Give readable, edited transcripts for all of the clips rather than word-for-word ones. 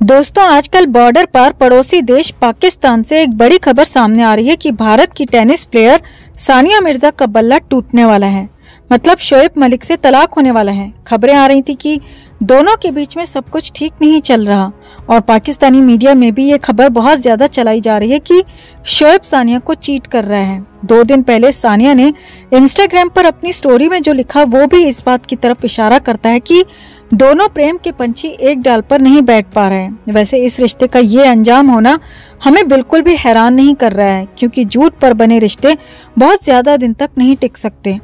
दोस्तों, आजकल बॉर्डर पार पड़ोसी देश पाकिस्तान से एक बड़ी खबर सामने आ रही है कि भारत की टेनिस प्लेयर सानिया मिर्जा का बल्ला टूटने वाला है। मतलब शोएब मलिक से तलाक होने वाला है। खबरें आ रही थी कि दोनों के बीच में सब कुछ ठीक नहीं चल रहा और पाकिस्तानी मीडिया में भी ये खबर बहुत ज्यादा चलाई जा रही है कि शोएब सानिया को चीट कर रहा है। 2 दिन पहले सानिया ने इंस्टाग्राम पर अपनी स्टोरी में जो लिखा वो भी इस बात की तरफ इशारा करता है कि दोनों प्रेम के पंछी एक डाल पर नहीं बैठ पा रहे हैं। वैसे इस रिश्ते का ये अंजाम होना हमें बिल्कुल भी हैरान नहीं कर रहा है, क्योंकि झूठ पर बने रिश्ते बहुत ज्यादा दिन तक नहीं टिक सकते।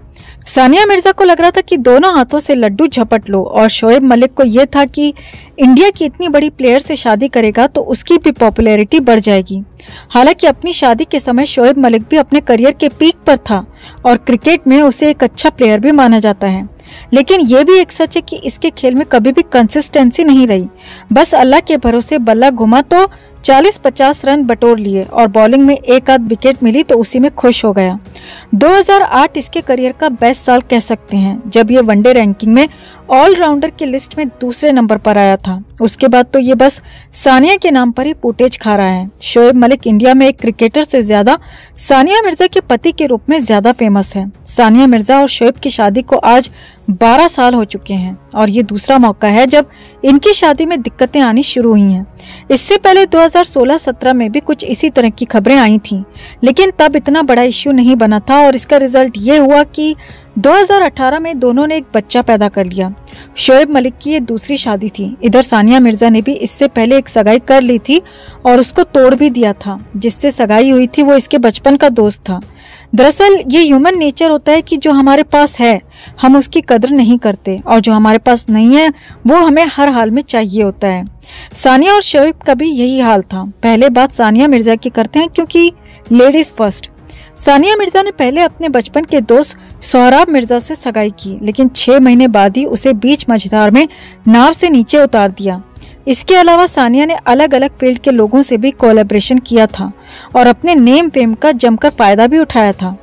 सानिया मिर्जा को लग रहा था कि दोनों हाथों से लड्डू झपट लो और शोएब मलिक को यह था कि इंडिया की इतनी बड़ी प्लेयर से शादी करेगा तो उसकी भी पॉपुलैरिटी बढ़ जाएगी। हालांकि अपनी शादी के समय शोएब मलिक भी अपने करियर के पीक पर था और क्रिकेट में उसे एक अच्छा प्लेयर भी माना जाता है। लेकिन ये भी एक सच है कि इसके खेल में कभी भी कंसिस्टेंसी नहीं रही। बस अल्लाह के भरोसे बल्ला घुमा तो 40-50 रन बटोर लिए और बॉलिंग में एक आध विकेट मिली तो उसी में खुश हो गया। 2008 इसके करियर का बेस्ट साल कह सकते हैं, जब ये वनडे रैंकिंग में ऑलराउंडर की लिस्ट में दूसरे नंबर पर आया था। उसके बाद तो ये बस सानिया के नाम पर ही फुटेज खा रहा है। शोएब मलिक इंडिया में एक क्रिकेटर से ज्यादा सानिया मिर्जा के पति के रूप में ज्यादा फेमस है। सानिया मिर्जा और शोएब की शादी को आज 12 साल हो चुके हैं और ये दूसरा मौका है जब इनकी शादी में दिक्कतें आनी शुरू हुई हैं। इससे पहले 2016-17 में भी कुछ इसी तरह की खबरें आई थीं, लेकिन तब इतना बड़ा इश्यू नहीं बना था और इसका रिजल्ट ये हुआ कि 2018 में दोनों ने एक बच्चा पैदा कर लिया। शोएब मलिक की ये दूसरी शादी थी। इधर सानिया मिर्जा ने भी इससे पहले एक सगाई कर ली थी और उसको तोड़ भी दिया था। जिससे सगाई हुई थी वो इसके बचपन का दोस्त था। दरअसल ये ह्यूमन नेचर होता है कि जो हमारे पास है हम उसकी कदर नहीं करते और जो हमारे पास नहीं है वो हमें हर हाल में चाहिए होता है। सानिया और शोएब का भी यही हाल था। पहले बात सानिया मिर्जा की करते हैं, क्योंकि लेडीज फर्स्ट। सानिया मिर्जा ने पहले अपने बचपन के दोस्त सोहराब मिर्जा से सगाई की, लेकिन 6 महीने बाद ही उसे बीच मझधार में नाव से नीचे उतार दिया। इसके अलावा सानिया ने अलग अलग फील्ड के लोगों से भी कोलैबोरेशन किया था और अपने नेम फेम का जमकर फायदा भी उठाया था।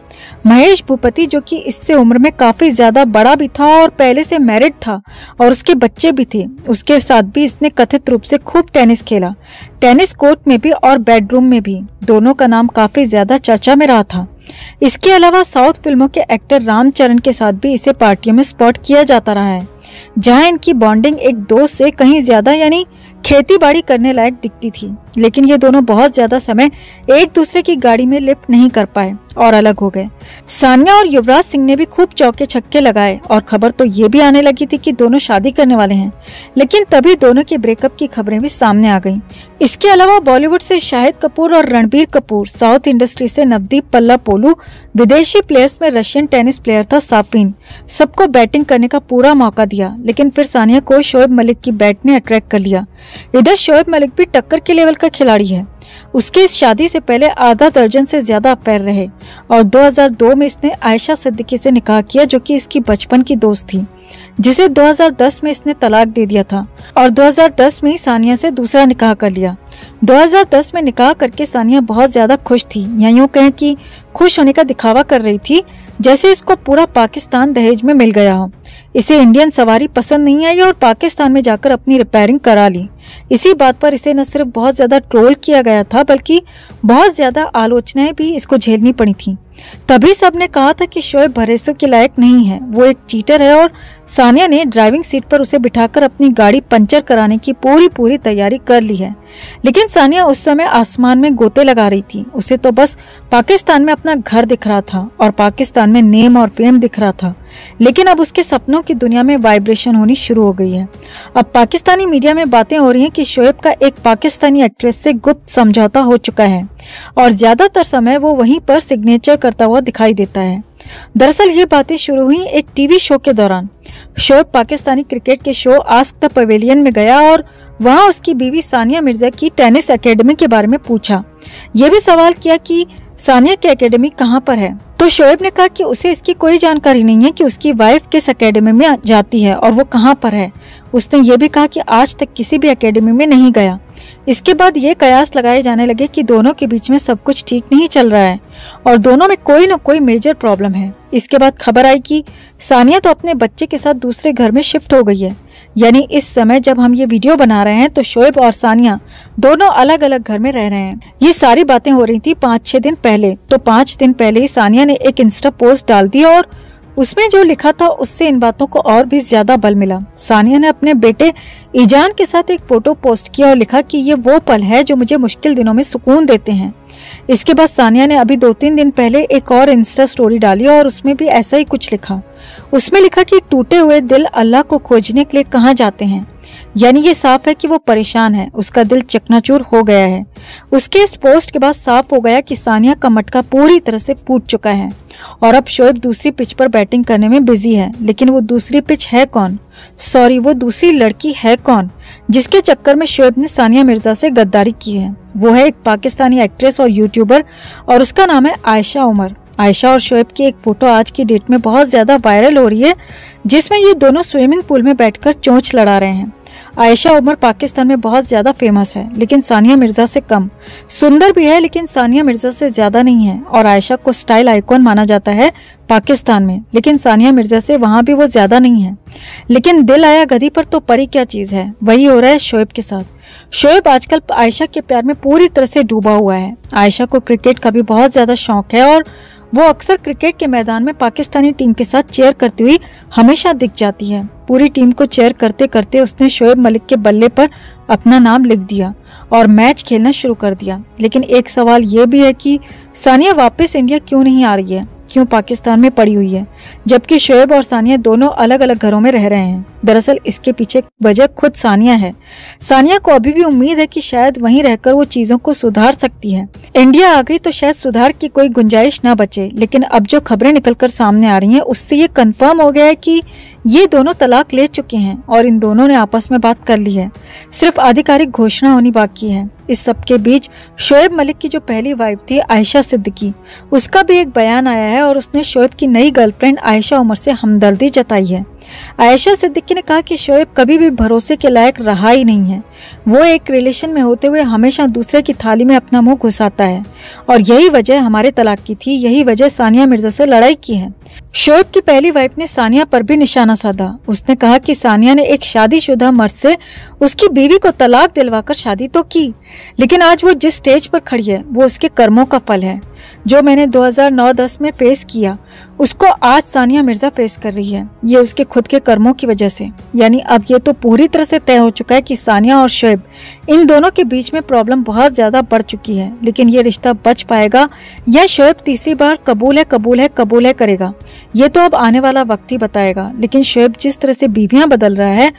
महेश भूपति, जो कि इससे उम्र में काफी ज्यादा बड़ा भी था और पहले से मैरिड था और उसके बच्चे भी थे, उसके साथ भी इसने कथित रूप से खूब टेनिस खेला। टेनिस कोर्ट में भी और बेडरूम में भी। दोनों का नाम काफी ज्यादा चर्चा में रहा था। इसके अलावा साउथ फिल्मों के एक्टर रामचरण के साथ भी इसे पार्टियों में स्पॉट किया जाता रहा है, जहां इनकी बॉन्डिंग एक दोस्त से कहीं ज्यादा यानी खेती बाड़ी करने लायक दिखती थी। लेकिन ये दोनों बहुत ज्यादा समय एक दूसरे की गाड़ी में लिफ्ट नहीं कर पाए और अलग हो गए। सानिया और युवराज सिंह ने भी खूब चौके छक्के लगाए और खबर तो ये भी आने लगी थी कि दोनों शादी करने वाले हैं, लेकिन तभी दोनों के ब्रेकअप की खबरें भी सामने आ गईं। इसके अलावा बॉलीवुड से शाहिद कपूर और रणबीर कपूर, साउथ इंडस्ट्री से नवदीप पल्लापोलू, विदेशी प्लेयर्स में रशियन टेनिस प्लेयर था साफिन, सबको बैटिंग करने का पूरा मौका दिया। लेकिन फिर सानिया को शोएब मलिक की बैट ने अट्रैक्ट कर लिया। इधर शोएब मलिक भी टक्कर के लेवल का खिलाड़ी है। उसके इस शादी से पहले आधा दर्जन से ज्यादा अफेयर रहे और 2002 में इसने आयशा सिद्दीकी से निकाह किया, जो कि इसकी बचपन की दोस्त थी, जिसे 2010 में इसने तलाक दे दिया था और 2010 में ही सानिया से दूसरा निकाह कर लिया। 2010 में निकाह करके सानिया बहुत ज्यादा खुश थी, या यूं कहें कि खुश होने का दिखावा कर रही थी, जैसे इसको पूरा पाकिस्तान दहेज में मिल गया हो। इसे इंडियन सवारी पसंद नहीं आई और पाकिस्तान में जाकर अपनी रिपेयरिंग करा ली। इसी बात पर इसे न सिर्फ बहुत ज्यादा ट्रोल किया गया था, बल्कि बहुत ज्यादा आलोचनाएं भी इसको झेलनी पड़ी थी। तभी सबने कहा था कि शोएब भरोसे के लायक नहीं है, वो एक चीटर है, और सानिया ने ड्राइविंग सीट पर उसे बिठाकर अपनी गाड़ी पंचर कराने की पूरी तैयारी कर ली है। लेकिन सानिया उस समय आसमान में गोते लगा रही थी। उसे तो बस पाकिस्तान में अपना घर दिख रहा था और पाकिस्तान में नेम और फेम दिख रहा था। लेकिन अब उसके सपनों की दुनिया में वाइब्रेशन होनी शुरू हो गई है। अब पाकिस्तानी मीडिया में बातें हो रही हैं कि शोएब का एक पाकिस्तानी एक्ट्रेस से गुप्त समझौता हो चुका है और ज्यादातर समय वो वहीं पर सिग्नेचर करता हुआ दिखाई देता है। दरअसल ये बातें शुरू हुई एक टीवी शो के दौरान। शोएब पाकिस्तानी क्रिकेट के शो आस्क द पवेलियन में गया और वहां उसकी बीवी सानिया मिर्जा की टेनिस एकेडमी के बारे में पूछा। ये भी सवाल किया कि सानिया की एकेडमी कहाँ पर है, तो शोएब ने कहा कि उसे इसकी कोई जानकारी नहीं है कि उसकी वाइफ किस एकेडमी में जाती है और वो कहाँ पर है। उसने ये भी कहा कि आज तक किसी भी एकेडमी में नहीं गया। इसके बाद ये कयास लगाए जाने लगे कि दोनों के बीच में सब कुछ ठीक नहीं चल रहा है और दोनों में कोई न कोई मेजर प्रॉब्लम है। इसके बाद खबर आई कि सानिया तो अपने बच्चे के साथ दूसरे घर में शिफ्ट हो गई है, यानी इस समय जब हम ये वीडियो बना रहे हैं तो शोएब और सानिया दोनों अलग अलग घर में रह रहे हैं। ये सारी बातें हो रही थी 5-6 दिन पहले। तो 5 दिन पहले ही सानिया ने एक इंस्टा पोस्ट डाल दी और उसमें जो लिखा था उससे इन बातों को और भी ज्यादा बल मिला। सानिया ने अपने बेटे ईजान के साथ एक फोटो पोस्ट किया और लिखा कि ये वो पल है जो मुझे मुश्किल दिनों में सुकून देते हैं। इसके बाद सानिया ने अभी 2-3 दिन पहले एक और इंस्टा स्टोरी डाली और उसमें भी ऐसा ही कुछ लिखा। उसमें लिखा कि टूटे हुए दिल अल्लाह को खोजने के लिए कहाँ जाते हैं। यानी ये साफ है कि वो परेशान है, उसका दिल चकनाचूर हो गया है। उसके इस पोस्ट के बाद साफ हो गया कि सानिया का मटका पूरी तरह से फूट चुका है और अब शोएब दूसरी पिच पर बैटिंग करने में बिजी है। लेकिन वो दूसरी पिच है कौन, सॉरी वो दूसरी लड़की है कौन जिसके चक्कर में शोएब ने सानिया मिर्जा से गद्दारी की है? वो है एक पाकिस्तानी एक्ट्रेस और यूट्यूबर और उसका नाम है आयशा उमर। आयशा और शोएब की एक फोटो आज की डेट में बहुत ज्यादा वायरल हो रही है जिसमें ये दोनों स्विमिंग पूल में बैठकर चोंच लड़ा रहे हैं। आयशा उमर पाकिस्तान में बहुत ज्यादा फेमस है लेकिन सानिया मिर्जा से कम। सुंदर भी है लेकिन सानिया मिर्जा से ज्यादा नहीं है और आयशा को स्टाइल आइकॉन माना जाता है पाकिस्तान में, लेकिन सानिया मिर्जा से वहां भी वो ज्यादा नहीं है। लेकिन दिल आया गधी पर तो परी क्या चीज है, वही हो रहा है शोएब के साथ। शोएब आजकल आयशा के प्यार में पूरी तरह से डूबा हुआ है। आयशा को क्रिकेट का भी बहुत ज्यादा शौक है और वो अक्सर क्रिकेट के मैदान में पाकिस्तानी टीम के साथ चेयर करती हुई हमेशा दिख जाती है। पूरी टीम को चेयर करते करते उसने शोएब मलिक के बल्ले पर अपना नाम लिख दिया और मैच खेलना शुरू कर दिया। लेकिन एक सवाल ये भी है कि सानिया वापस इंडिया क्यों नहीं आ रही है, क्यों पाकिस्तान में पड़ी हुई है, जबकि शोएब और सानिया दोनों अलग अलग घरों में रह रहे हैं। दरअसल इसके पीछे वजह खुद सानिया है। सानिया को अभी भी उम्मीद है कि शायद वहीं रहकर वो चीजों को सुधार सकती है। इंडिया आ गई तो शायद सुधार की कोई गुंजाइश न बचे, लेकिन अब जो खबरें निकलकर सामने आ रही हैं उससे ये कंफर्म हो गया है कि ये दोनों तलाक ले चुके हैं और इन दोनों ने आपस में बात कर ली है। सिर्फ आधिकारिक घोषणा होनी बाकी है। इस सब के बीच शोएब मलिक की जो पहली वाइफ थी आयशा सिद्दीकी, उसका भी एक बयान आया है और उसने शोएब की नई गर्लफ्रेंड आयशा उमर से हमदर्दी जताई है। आयशा सिद्दीकी ने कहा कि शोएब कभी भी भरोसे के लायक रहा ही नहीं है। वो एक रिलेशन में होते हुए हमेशा दूसरे की थाली में अपना मुंह घुसाता है और यही वजह हमारे तलाक की थी, यही वजह सानिया मिर्जा से लड़ाई की है। शोएब की पहली वाइफ ने सानिया पर भी निशाना साधा। उसने कहा कि सानिया ने एक शादीशुदा मर्द से उसकी बीवी को तलाक दिलवाकर शादी तो की, लेकिन आज वो जिस स्टेज पर खड़ी है वो उसके कर्मों का फल है। जो मैंने 2009-10 में फेस किया उसको आज सानिया मिर्जा फेस कर रही है, ये उसके खुद के कर्मों की वजह से। यानी अब ये तो पूरी तरह से तय हो चुका है कि सानिया और शोएब इन दोनों के बीच में प्रॉब्लम बहुत ज्यादा बढ़ चुकी है। लेकिन ये रिश्ता बच पाएगा या शोएब तीसरी बार कबूल है करेगा, ये तो अब आने वाला वक्त ही बताएगा। लेकिन शोएब जिस तरह से बीवियां बदल रहा है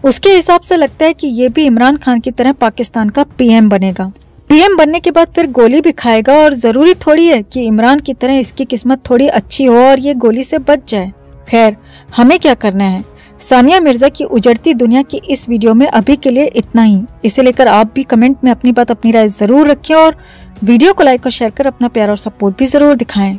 उसके हिसाब से लगता है कि ये भी इमरान खान की तरह पाकिस्तान का पीएम बनेगा। पीएम बनने के बाद फिर गोली भी खाएगा और जरूरी थोड़ी है कि इमरान की तरह इसकी किस्मत थोड़ी अच्छी हो और ये गोली से बच जाए। खैर, हमें क्या करना है। सानिया मिर्जा की उजड़ती दुनिया की इस वीडियो में अभी के लिए इतना ही। इसे लेकर आप भी कमेंट में अपनी राय जरूर रखें और वीडियो को लाइक और शेयर कर अपना प्यार और सपोर्ट भी जरूर दिखाएं।